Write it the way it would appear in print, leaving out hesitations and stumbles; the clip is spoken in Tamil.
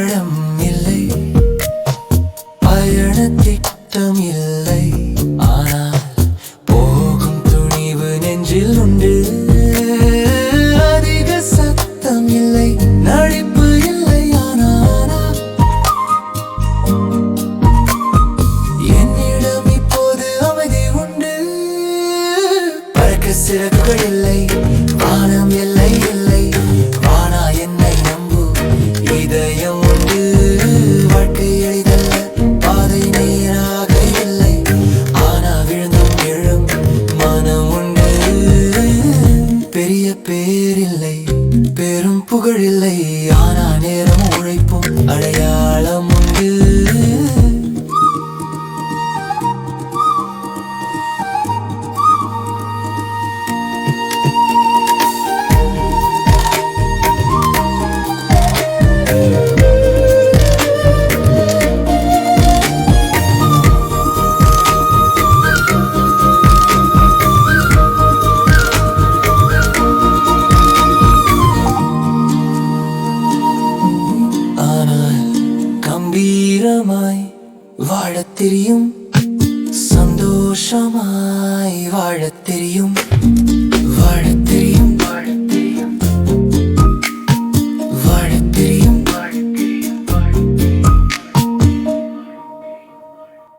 படம் இல்லை, பயண திட்டம் இல்லை, ஆனால் போகும் துணிவு நெஞ்சில் உண்டு. அதிக சத்தம் இல்லை, நடிப்பு இல்லை, ஆனால் என்னிடம் இப்போது அமைதி உண்டு. பறக்க சிறகுகள் இல்லை, வானம் இல்லை இல்லை, வானா என்னை நம்பு, இதயம் உண்டு. வாழ்க்கை எளிதல்ல, பாதை நேராக இல்லை, ஆனா விழுந்தும் எழும் மனம் உண்டு. பெரிய பேரில்லை, பெரும் புகழில்லை, ஆனா நேரம் உழைப்பும் அடையாளம் உண்டு. கம்பீரமாய் வாழத் தெரியும், சந்தோஷமாய் வாழத் தெரியும்.